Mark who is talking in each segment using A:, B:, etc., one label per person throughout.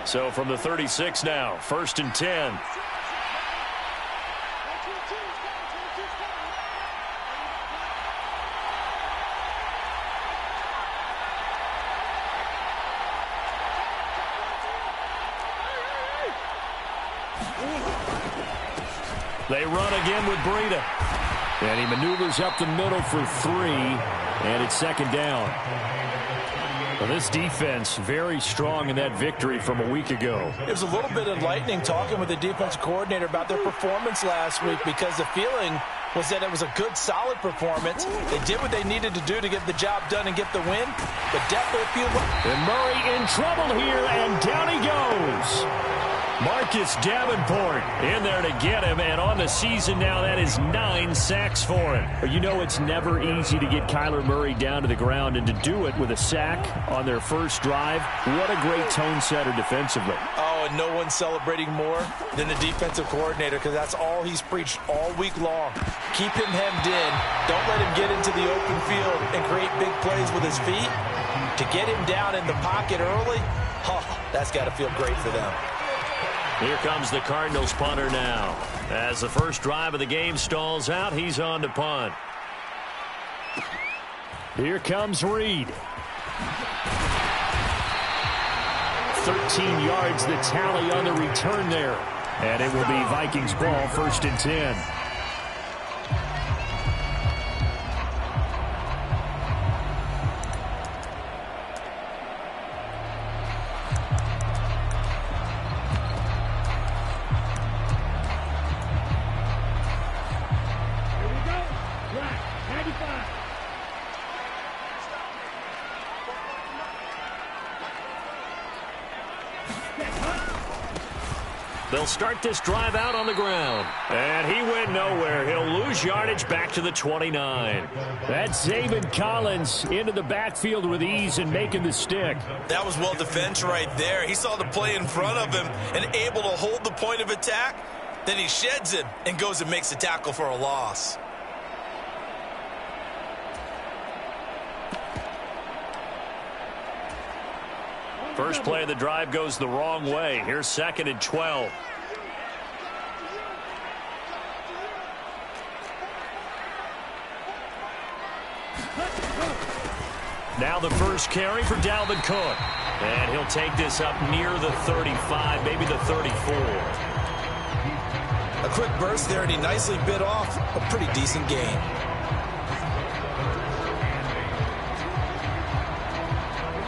A: So from the 36 now, 1st and 10. They run again with Breida. And he maneuvers up the middle for 3, and it's 2nd down. Well, this defense very strong in that victory from a week ago.
B: It was a little bit enlightening talking with the defensive coordinator about their performance last week, because the feeling was that it was a good, solid performance. They did what they needed to do to get the job done and get the win, but definitely a few...
A: And Murray in trouble here, and down he goes. Marcus Davenport in there to get him, and on the season now, that is 9 sacks for him. But you know it's never easy to get Kyler Murray down to the ground, and to do it with a sack on their first drive, what a great tone setter defensively.
B: Oh, and no one's celebrating more than the defensive coordinator, because that's all he's preached all week long. Keep him hemmed in. Don't let him get into the open field and create big plays with his feet. To get him down in the pocket early, that's got to feel great for them.
A: Here comes the Cardinals punter now. As the first drive of the game stalls out, he's on to punt. Here comes Reed. 13 yards the tally on the return there. And it will be Vikings ball, 1st and 10. They'll start this drive out on the ground. And he went nowhere. He'll lose yardage back to the 29. That's Zaven Collins into the backfield with ease and making the stick.
C: That was well defended right there. He saw the play in front of him and able to hold the point of attack. Then he sheds him and goes and makes a tackle for a loss.
A: First play of the drive goes the wrong way. Here's 2nd and 12. Now the first carry for Dalvin Cook. And he'll take this up near the 35, maybe the 34.
B: A quick burst there, and he nicely bit off a pretty decent gain.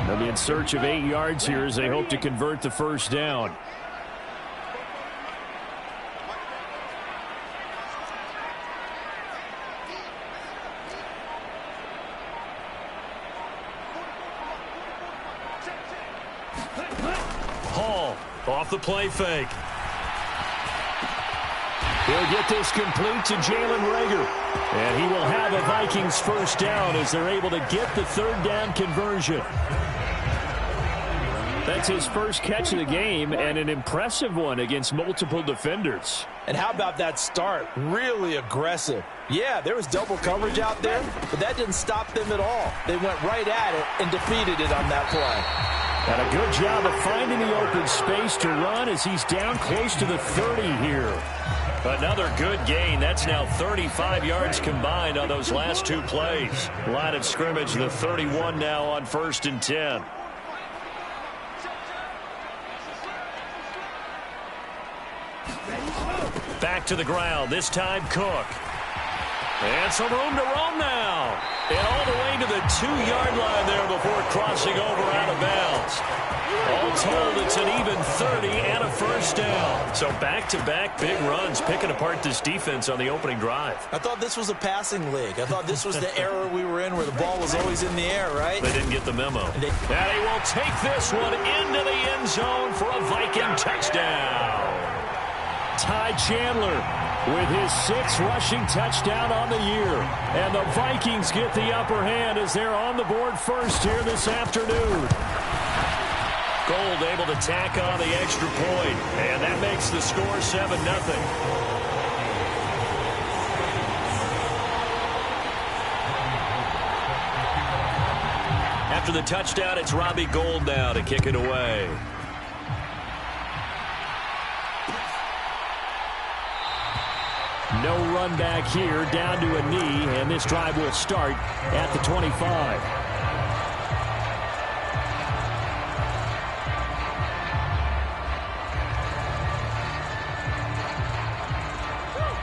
A: They'll be in search of 8 yards here as they hope to convert the first down. Hall off the play fake. He'll get this complete to Jalen Reagor. And he will have a Vikings first down as they're able to get the 3rd down conversion. That's his first catch of the game, and an impressive one against multiple defenders.
B: And how about that start? Really aggressive. Yeah, there was double coverage out there, but that didn't stop them at all. They went right at it and defeated it on that play.
A: And a good job of finding the open space to run as he's down close to the 30 here. Another good gain. That's now 35 yards combined on those last 2 plays. Line of scrimmage, the 31 now on 1st and 10. Back to the ground, this time Cook. And some room to roam now. And all the way to the 2-yard line there before crossing over out of bounds. All told, it's an even 30 and a first down. So back-to-back big runs, picking apart this defense on the opening drive.
B: I thought this was a passing league. I thought this was the era we were in where the ball was always in the air, right?
A: They didn't get the memo. And he will take this one into the end zone for a Viking touchdown. Ty Chandler with his 6th rushing touchdown on the year. And the Vikings get the upper hand as they're on the board first here this afternoon. Gold able to tack on the extra point. And that makes the score 7-0. After the touchdown, it's Robbie Gould now to kick it away. No run back here, down to a knee, and this drive will start at the 25.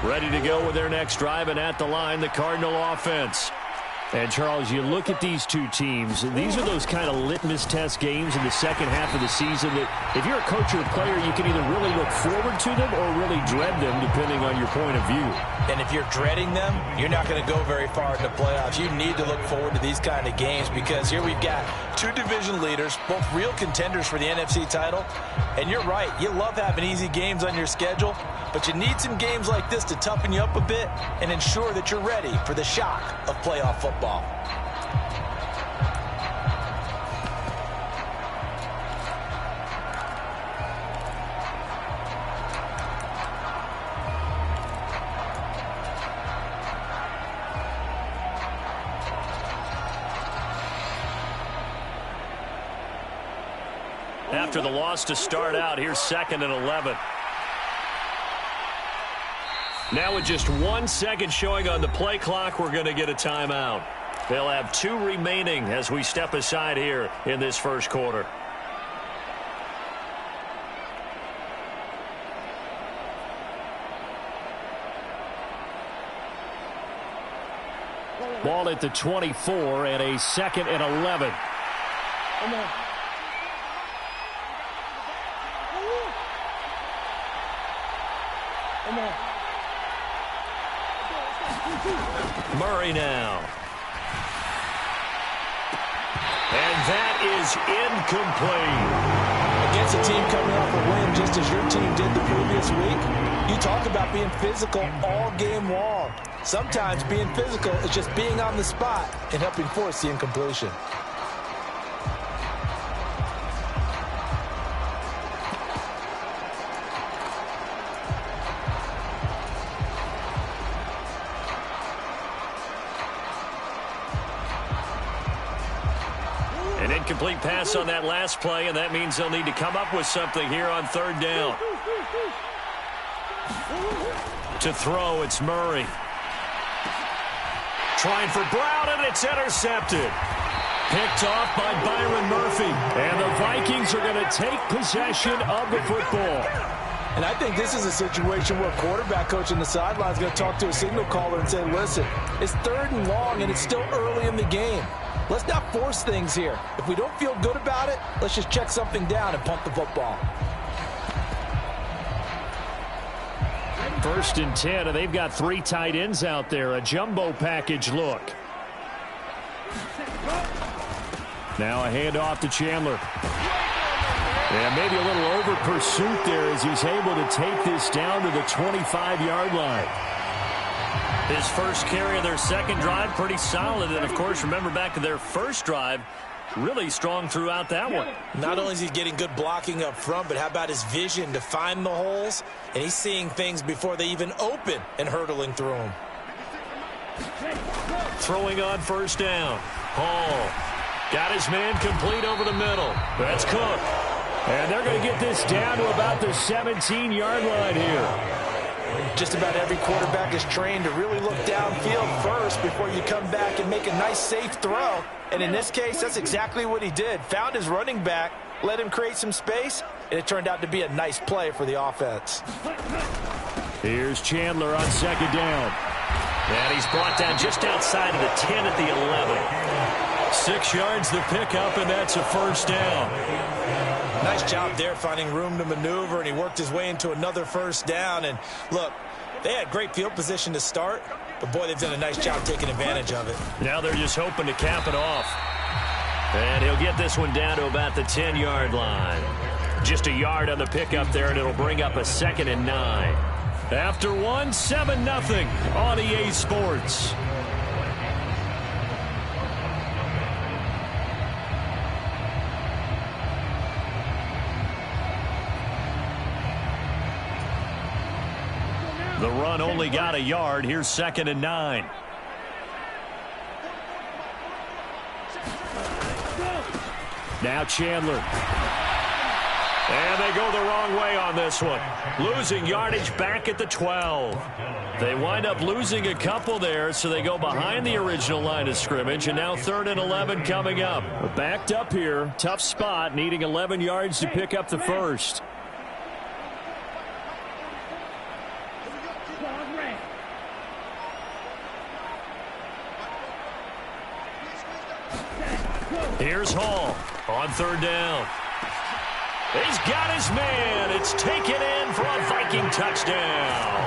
A: Ready to go with their next drive, and at the line, the Cardinal offense. And, Charles, you look at these two teams, and these are those kind of litmus test games in the second half of the season that if you're a coach or a player, you can either really look forward to them or really dread them, depending on your point of view.
B: And if you're dreading them, you're not going to go very far in the playoffs. You need to look forward to these kind of games because here we've got two division leaders, both real contenders for the NFC title. And you're right, you love having easy games on your schedule, but you need some games like this to toughen you up a bit and ensure that you're ready for the shock of playoff football.
A: After the loss to start out, here's 2nd and 11. Now with just 1 second showing on the play clock, we're going to get a timeout. They'll have 2 remaining as we step aside here in this first quarter. Ball at the 24 and a 2nd and 11. Come on. Come on. Murray now. And that is incomplete.
B: Against a team coming off a win just as your team did the previous week, you talk about being physical all game long. Sometimes being physical is just being on the spot and helping force the incompletion.
A: An incomplete pass on that last play, and that means they'll need to come up with something here on 3rd down. To throw, it's Murray. Trying for Brown, and it's intercepted. Picked off by Byron Murphy. And the Vikings are going to take possession of the football.
B: And I think this is a situation where a quarterback coach on the sideline is going to talk to a signal caller and say, listen, it's 3rd and long, and it's still early in the game. Let's not force things here. If we don't feel good about it, let's just check something down and punt the football.
A: 1st and 10, and they've got 3 tight ends out there. A jumbo package look. Now a handoff to Chandler. And maybe a little over pursuit there as he's able to take this down to the 25-yard line. His first carry of their second drive, pretty solid. And, of course, remember back to their first drive, really strong throughout that one.
B: Not only is he getting good blocking up front, but how about his vision to find the holes? And he's seeing things before they even open and hurdling through them.
A: Throwing on 1st down. Hall got his man complete over the middle. That's Cook. And they're going to get this down to about the 17-yard line here.
B: Just about every quarterback is trained to really look downfield first before you come back and make a nice, safe throw. And in this case, that's exactly what he did. Found his running back, let him create some space, and it turned out to be a nice play for the offense.
A: Here's Chandler on 2nd down. And he's brought down just outside of the 10 at the 11. 6 yards the pickup, and that's a 1st down.
B: Nice job there finding room to maneuver, and he worked his way into another 1st down. And look, they had great field position to start, but boy, they've done a nice job taking advantage of it.
A: Now they're just hoping to cap it off. And he'll get this one down to about the 10-yard line. Just a yard on the pickup there, and it'll bring up a 2nd and 9. After one, 7-0 on EA Sports. The run only got a yard. Here's 2nd and 9. Now Chandler. And they go the wrong way on this one. Losing yardage back at the 12. They wind up losing a couple there, so they go behind the original line of scrimmage, and now 3rd and 11 coming up. Backed up here, tough spot, needing 11 yards to pick up the first. Here's Hall on 3rd down. He's got his man. It's taken in for a Viking touchdown.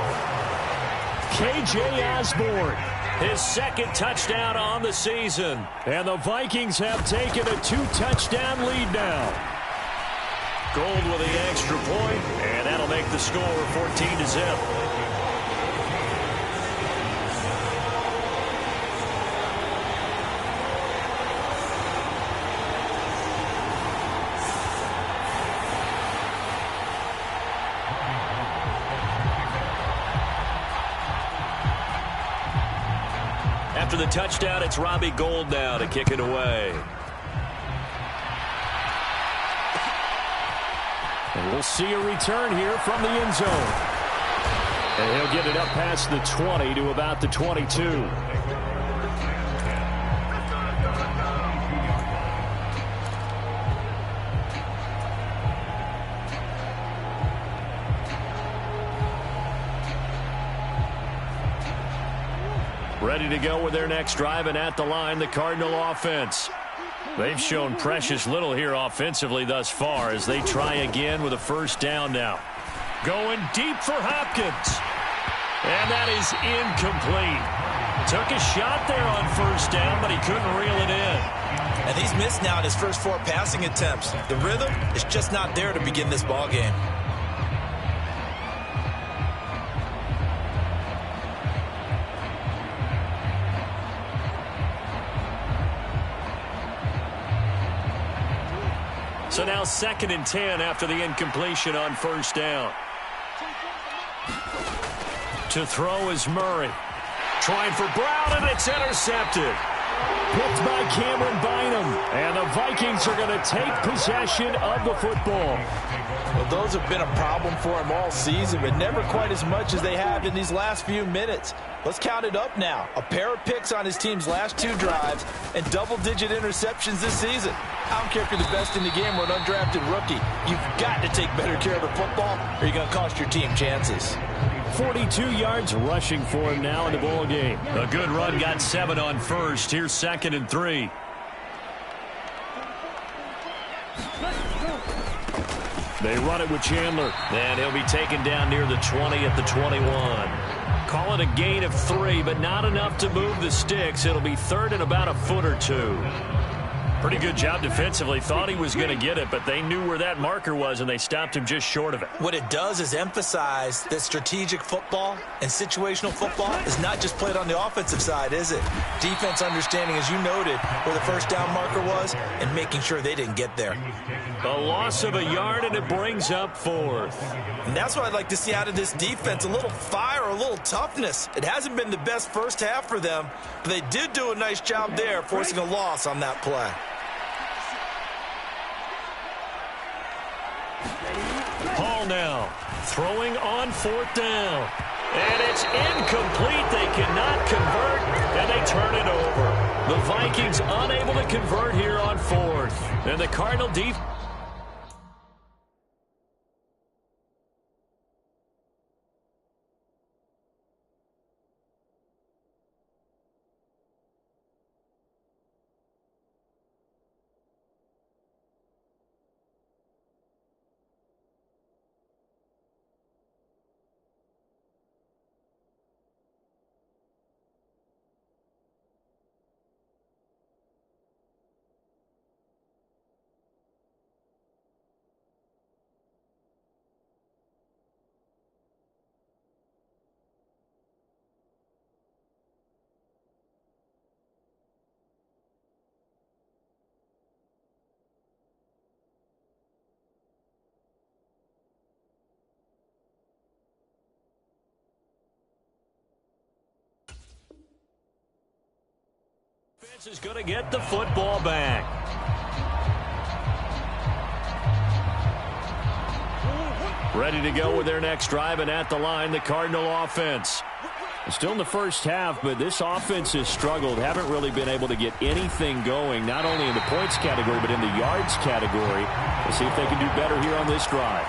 A: K.J. Osborne, his 2nd touchdown on the season. And the Vikings have taken a 2-touchdown lead now. Gold with the extra point, and that'll make the score 14-0. After the touchdown, it's Robbie Gould now to kick it away. And we'll see a return here from the end zone. And he'll get it up past the 20 to about the 22. Ready to go with their next drive, and at the line, the Cardinal offense. They've shown precious little here offensively thus far as they try again with a 1st down now. Going deep for Hopkins. And that is incomplete. Took a shot there on 1st down, but he couldn't reel it in.
C: And he's missed now in his first 4 passing attempts. The rhythm is just not there to begin this ball game.
A: So now 2nd and 10 after the incompletion on 1st down. To throw is Murray. Trying for Brown, and it's intercepted. Picked by Cameron Bynum. And the Vikings are going to take possession of the football.
B: Well, those have been a problem for him all season, but never quite as much as they have in these last few minutes. Let's count it up now. A pair of picks on his team's last 2 drives and double-digit interceptions this season. I don't care if you're the best in the game or an undrafted rookie. You've got to take better care of the football or you're going to cost your team chances.
A: 42 yards rushing for him now in the ball game. A good run, got 7 on 1st. Here's 2nd and 3. They run it with Chandler. And he'll be taken down near the 20 at the 21. Call it a gain of 3, but not enough to move the sticks. It'll be 3rd and about a foot or 2. Pretty good job defensively. Thought he was going to get it, but they knew where that marker was, and they stopped him just short of it.
C: What it does is emphasize that strategic football and situational football is not just played on the offensive side, is it? Defense understanding, as you noted, where the 1st down marker was and making sure they didn't get there.
A: A loss of a yard, and it brings up 4th.
C: And that's what I'd like to see out of this defense, a little fire, a little toughness. It hasn't been the best first half for them, but they did do a nice job there, forcing a loss on that play.
A: Hall now throwing on 4th down. And it's incomplete. They cannot convert, and they turn it over. The Vikings unable to convert here on 4th. And the Cardinal defense. Is going to get the football back. Ready to go with their next drive, and at the line, the Cardinal offense. Still in the first half, but this offense has struggled. Haven't really been able to get anything going, not only in the points category, but in the yards category. We'll see if they can do better here on this drive.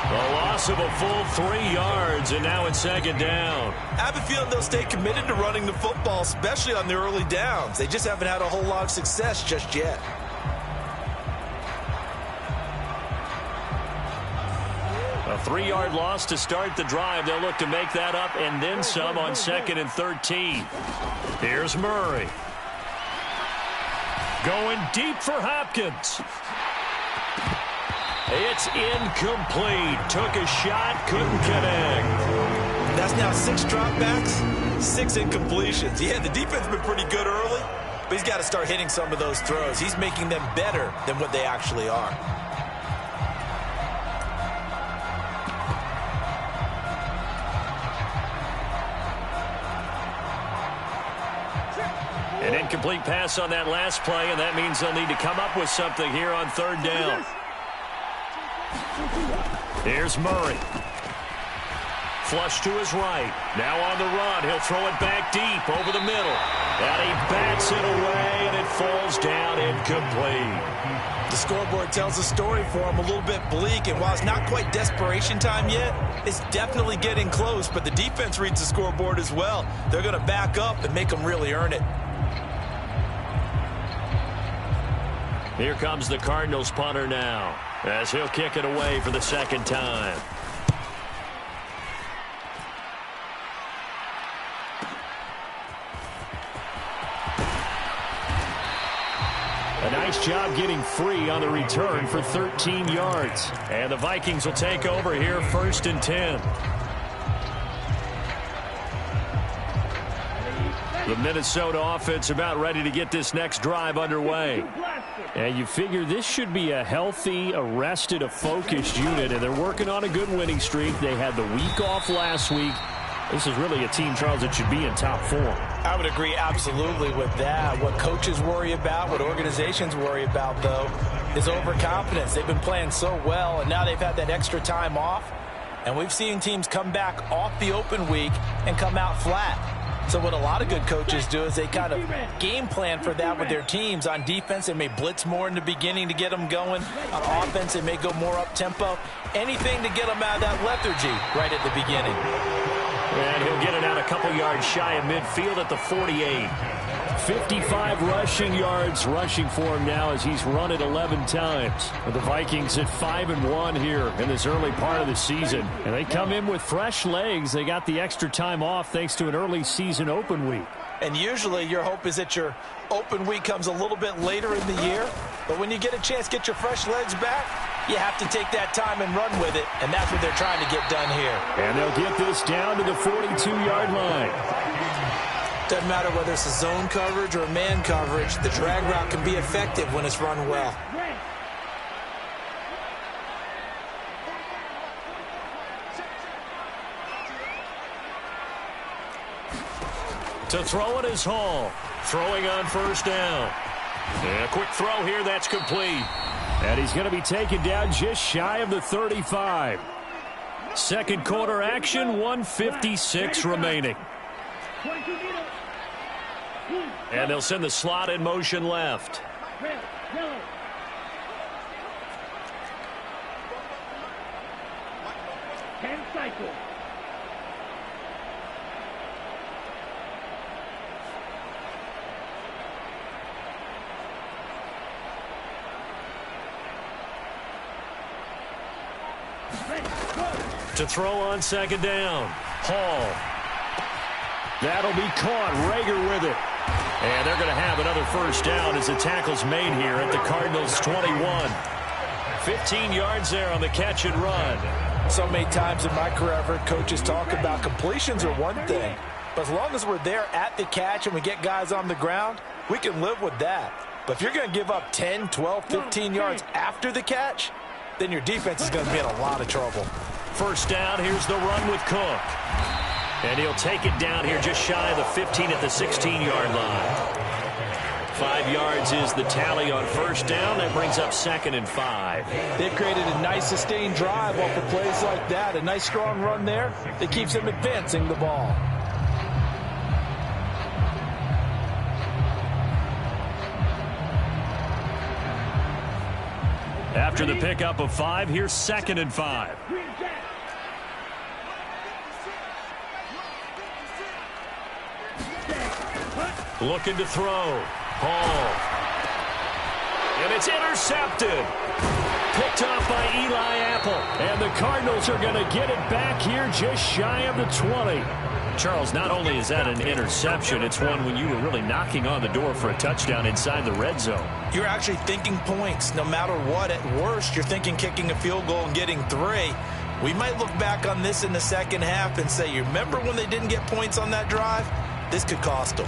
A: A loss of a full 3 yards, and now it's second down.
C: I have a feeling they'll stay committed to running the football, especially on the early downs. They just haven't had a whole lot of success just yet.
A: A 3-yard loss to start the drive. They'll look to make that up and then some on 2nd and 13. Here's Murray. Going deep for Hopkins. It's incomplete. Took a shot, couldn't connect.
C: That's now 6 dropbacks, 6 incompletions. Yeah, the defense has been pretty good early, but he's got to start hitting some of those throws. He's making them better than what they actually are.
A: An incomplete pass on that last play, and that means they'll need to come up with something here on 3rd down. Here's Murray. Flush to his right. Now on the run. He'll throw it back deep over the middle. And he bats it away, and it falls down incomplete.
C: The scoreboard tells a story for him, a little bit bleak, and while it's not quite desperation time yet, it's definitely getting close, but the defense reads the scoreboard as well. They're going to back up and make them really earn it.
A: Here comes the Cardinals punter now, as he'll kick it away for the 2nd time. A nice job getting free on the return for 13 yards. And the Vikings will take over here 1st and 10. The Minnesota offense about ready to get this next drive underway. And you figure this should be a healthy, arrested, a focused unit, and they're working on a good winning streak. They had the week off last week. This is really a team, Charles, that should be in top form.
C: I would agree absolutely with that. What coaches worry about, what organizations worry about, though, is overconfidence. They've been playing so well, and now they've had that extra time off. And we've seen teams come back off the open week and come out flat. So what a lot of good coaches do is they kind of game plan for that with their teams. On defense, they may blitz more in the beginning to get them going. On offense, they may go more up-tempo. Anything to get them out of that lethargy right at the beginning.
A: And he'll get it out a couple yards shy of midfield at the 48. 55 rushing yards rushing for him now as he's run it 11 times. The Vikings at 5-1 here in this early part of the season. And they come in with fresh legs. They got the extra time off thanks to an early season open week.
C: And usually your hope is that your open week comes a little bit later in the year. But when you get a chance to get your fresh legs back, you have to take that time and run with it. And that's what they're trying to get done here.
A: And they'll get this down to the 42-yard line.
C: Doesn't matter whether it's a zone coverage or a man coverage, the drag route can be effective when it's run well.
A: To throw it is Hall. Throwing on 1st down. And a quick throw here, that's complete. And he's going to be taken down just shy of the 35. 2nd quarter action, 1:56 remaining. And they'll send the slot in motion left. To throw on 2nd down. Hall. That'll be caught. Rager with it. And they're going to have another 1st down as the tackle's made here at the Cardinals' 21. 15 yards there on the catch and run.
C: So many times in my career I've heard coaches talk about completions are one thing. But as long as we're there at the catch and we get guys on the ground, we can live with that. But if you're going to give up 10, 12, 15 yards after the catch, then your defense is going to be in a lot of trouble.
A: 1st down, here's the run with Cook. And he'll take it down here just shy of the 15 at the 16-yard line. 5 yards is the tally on first down. That brings up 2nd and 5.
B: They've created a nice sustained drive off of plays like that. A nice strong run there that keeps them advancing the ball.
A: After the pickup of 5, here's 2nd and 5. Looking to throw. Hall. And it's intercepted. Picked off by Eli Apple. And the Cardinals are going to get it back here just shy of the 20. Charles, not only is that an interception, it's one when you were really knocking on the door for a touchdown inside the red zone.
C: You're actually thinking points. No matter what, at worst, you're thinking kicking a field goal and getting 3. We might look back on this in the second half and say, you remember when they didn't get points on that drive? This could cost them.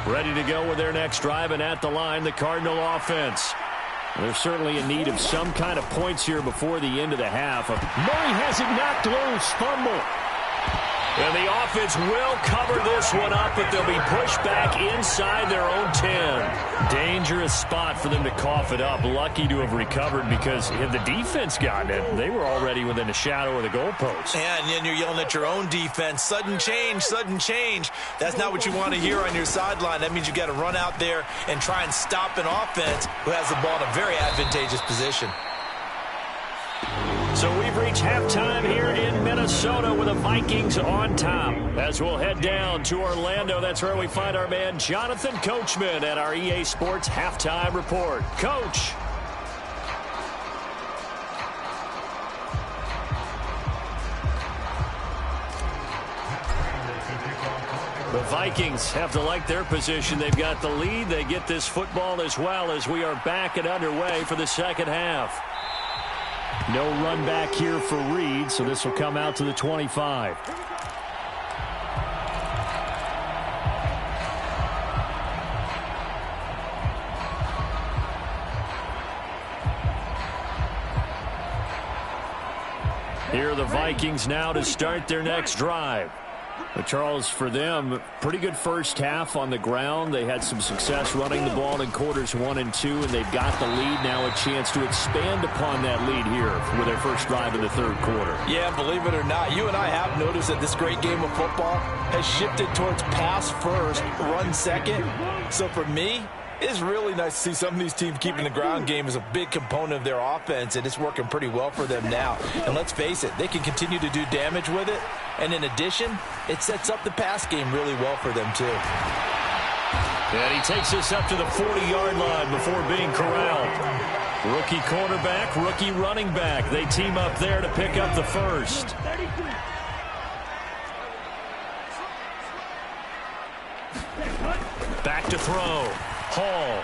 A: Ready to go with their next drive, and at the line, the Cardinal offense. They're certainly in need of some kind of points here before the end of the half. Murray has it knocked loose. Fumble. And the offense will cover this one up, but they'll be pushed back inside their own 10. Dangerous spot for them to cough it up. Lucky to have recovered, because had the defense gotten it, they were already within a shadow of the goalpost.
C: And then you're yelling at your own defense. Sudden change, sudden change. That's not what you want to hear on your sideline. That means you got to run out there and try and stop an offense who has the ball in a very advantageous position.
A: So we've reached halftime here in Minnesota with the Vikings on top. As we'll head down to Orlando, that's where we find our man Jonathan Coachman at our EA Sports Halftime Report. Coach. The Vikings have to like their position. They've got the lead. They get this football as well, as we are back and underway for the second half. No run back here for Reed, so this will come out to the 25. Here are the Vikings now to start their next drive. But Charles, for them, pretty good first half on the ground. They had some success running the ball in quarters 1 and 2, and they've got the lead now, a chance to expand upon that lead here with their first drive in the third quarter.
B: Yeah, believe it or not, you and I have noticed that this great game of football has shifted towards pass first, run second. So for me, it's really nice to see some of these teams keeping the ground game as a big component of their offense, and it's working pretty well for them now. And let's face it, they can continue to do damage with it. And in addition, it sets up the pass game really well for them, too.
A: And he takes us up to the 40-yard line before being corralled. Rookie quarterback, rookie running back. They team up there to pick up the first. Back to throw. Hall.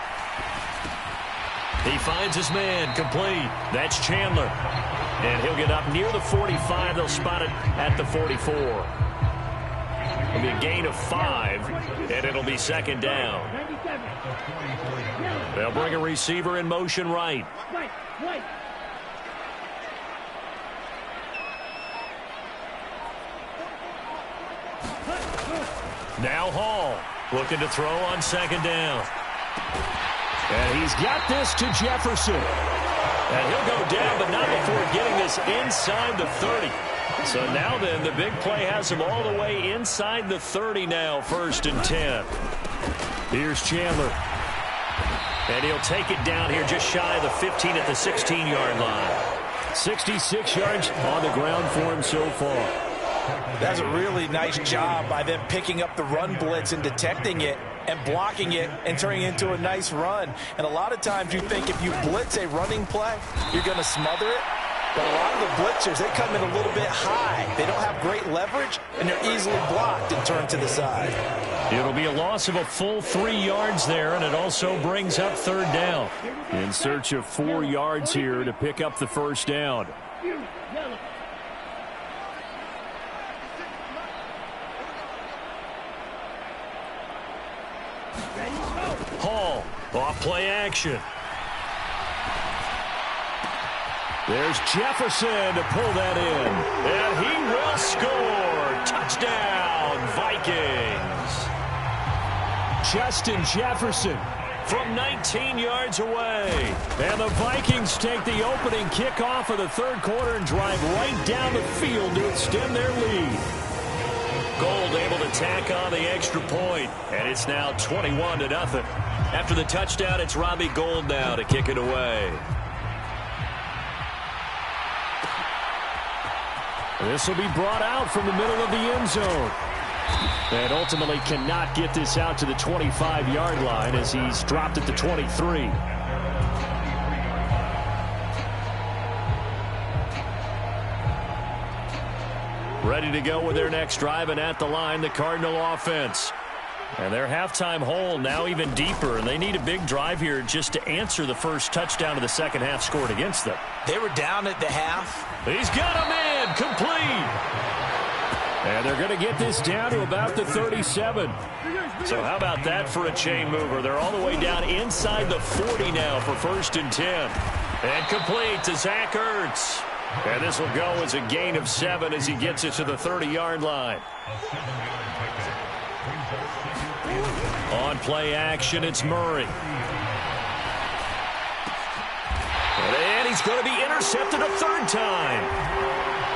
A: He finds his man, complete. That's Chandler. And he'll get up near the 45. They'll spot it at the 44. It'll be a gain of 5, and it'll be second down. They'll bring a receiver in motion right. Now Hall looking to throw on second down. And he's got this to Jefferson. And he'll go down, but not before getting this inside the 30. So now then, the big play has him all the way inside the 30 now, 1st and 10. Here's Chandler. And he'll take it down here just shy of the 15 at the 16-yard line. 66 yards on the ground for him so far.
B: That's a really nice job by them picking up the run blitz and detecting it and blocking it and turning it into a nice run. And a lot of times you think if you blitz a running play, you're going to smother it. But a lot of the blitzers, they come in a little bit high. They don't have great leverage, and they're easily blocked and turned to the side. It'll be a loss of a full 3 yards there, and it also brings up 3rd down.
A: In search of 4 yards here to pick up the first down. Hall, off play action. There's Jefferson to pull that in. And he will score. Touchdown, Vikings. Justin Jefferson from 19 yards away. And the Vikings take the opening kickoff of the third quarter and drive right down the field to extend their lead. Gold able to tack on the extra point, and it's now 21-0. After the touchdown, it's Robbie Gould now to kick it away. This will be brought out from the middle of the end zone. And ultimately cannot get this out to the 25-yard line as he's dropped at the 23. Ready to go with their next drive, and at the line, the Cardinal offense. And their halftime hole now even deeper, and they need a big drive here just to answer the first touchdown of the second half scored against them.
C: They were down at the half.
A: He's got him in, complete. And they're going to get this down to about the 37. So how about that for a chain mover? They're all the way down inside the 40 now for 1st and 10. And complete to Zach Ertz. And this will go as a gain of 7 as he gets it to the 30-yard line. On play action, it's Murray. And he's going to be intercepted a third time.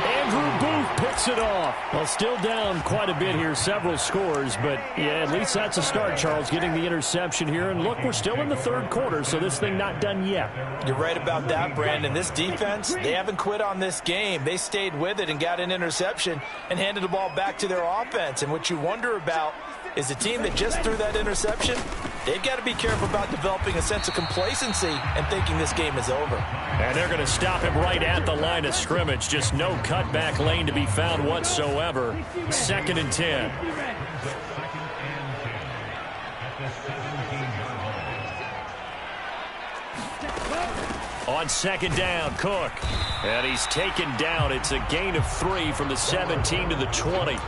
A: Andrew Booth picks it off. Well, still down quite a bit here, several scores, but yeah, at least that's a start, Charles, getting the interception here. And look, we're still in the third quarter, so this thing not done yet.
C: You're right about that, Brandon. This defense, they haven't quit on this game. They stayed with it and got an interception and handed the ball back to their offense. And what you wonder about is the team that just threw that interception, they've got to be careful about developing a sense of complacency and thinking this game is over.
A: And they're going to stop him right at the line of scrimmage. Just no cutback lane to be found whatsoever. 2nd and 10. On 2nd down, Cook. And he's taken down. It's a gain of 3 from the 17 to the 20.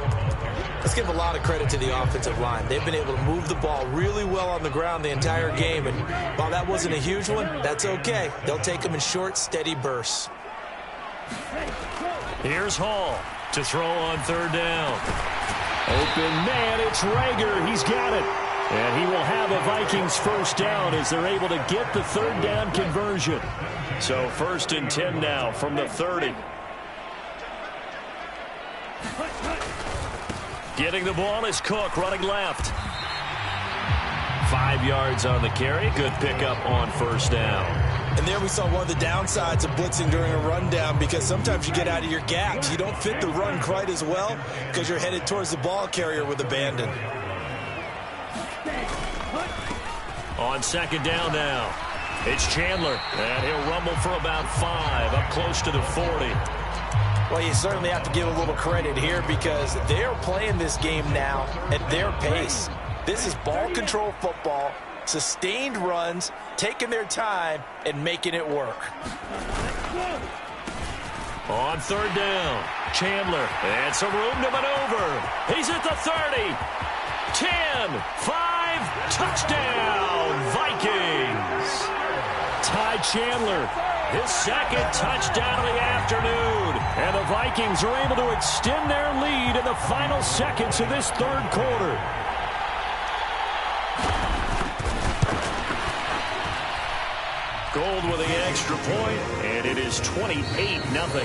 C: Let's give a lot of credit to the offensive line. They've been able to move the ball really well on the ground the entire game. And while that wasn't a huge one, that's okay. They'll take them in short, steady bursts.
A: Here's Hall to throw on 3rd down. Open man, it's Rager. He's got it. And he will have a Vikings first down as they're able to get the 3rd down conversion. So 1st and 10 now from the 30. Getting the ball is Cook running left. 5 yards on the carry. Good pickup on 1st down.
C: And there we saw one of the downsides of blitzing during a rundown, because sometimes you get out of your gaps. You don't fit the run quite as well because you're headed towards the ball carrier with abandon.
A: On 2nd down now, it's Chandler, and he'll rumble for about 5, up close to the 40.
C: Well, you certainly have to give a little credit here because they're playing this game now at their pace. This is ball control football, sustained runs, taking their time, and making it work.
A: On 3rd down, Chandler, and some room to maneuver. He's at the 30, 10, 5, touchdown, Vikings. Ty Chandler, his 2nd touchdown of the afternoon. And the Vikings are able to extend their lead in the final seconds of this 3rd quarter. Gold with the extra point, and it is 28-0.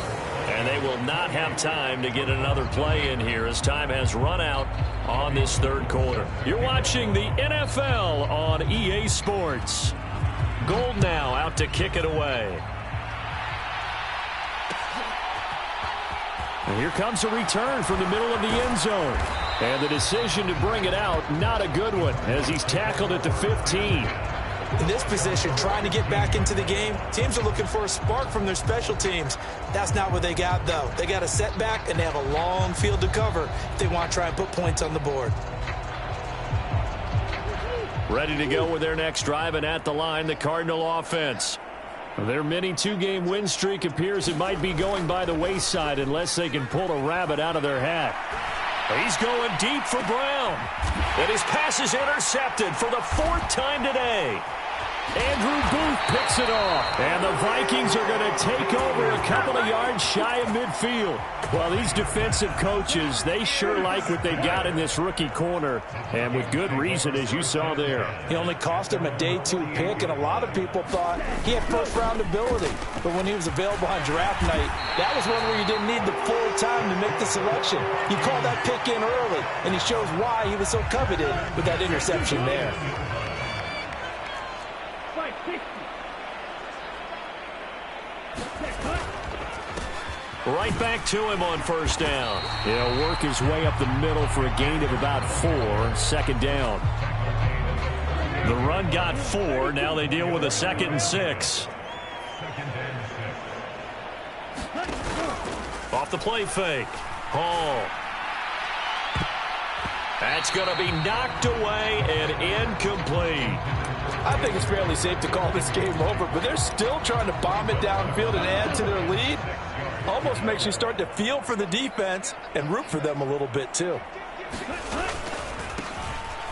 A: And they will not have time to get another play in here as time has run out on this 3rd quarter. You're watching the NFL on EA Sports. Gold now out to kick it away. And here comes a return from the middle of the end zone. And the decision to bring it out, not a good one, as he's tackled at the 15.
C: In this position, trying to get back into the game, teams are looking for a spark from their special teams. That's not what they got, though. They got a setback, and they have a long field to cover if they want to try and put points on the board.
A: Ready to go with their next drive, and at the line, the Cardinal offense. Their mini 2-game win streak appears it might be going by the wayside unless they can pull a rabbit out of their hat. He's going deep for Brown. And his pass is intercepted for the 4th time today. Andrew Booth picks it off. And the Vikings are going to take over a couple of yards shy of midfield. Well, these defensive coaches, they sure like what they've got in this rookie corner. And with good reason, as you saw there.
B: He only cost him a day 2 pick, and a lot of people thought he had first-round ability. But when he was available on draft night, that was one where you didn't need the full time to make the selection. You called that pick in early, and he shows why he was so coveted with that interception there.
A: Right back to him on first down. He'll work his way up the middle for a gain of about 4. Second down. The run got 4. Now they deal with a 2nd and 6. Off the play fake. Hall. That's going to be knocked away and incomplete.
B: I think it's fairly safe to call this game over, but they're still trying to bomb it downfield and add to their lead. Almost makes you start to feel for the defense and root for them a little bit, too.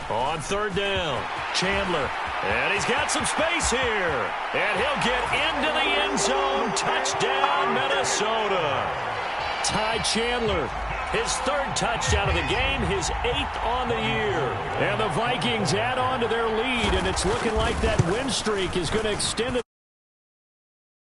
A: On third down, Chandler. And he's got some space here. And he'll get into the end zone. Touchdown, Minnesota. Ty Chandler, his 3rd touchdown of the game, his 8th on the year. And the Vikings add on to their lead, and it's looking like that win streak is going to extend it.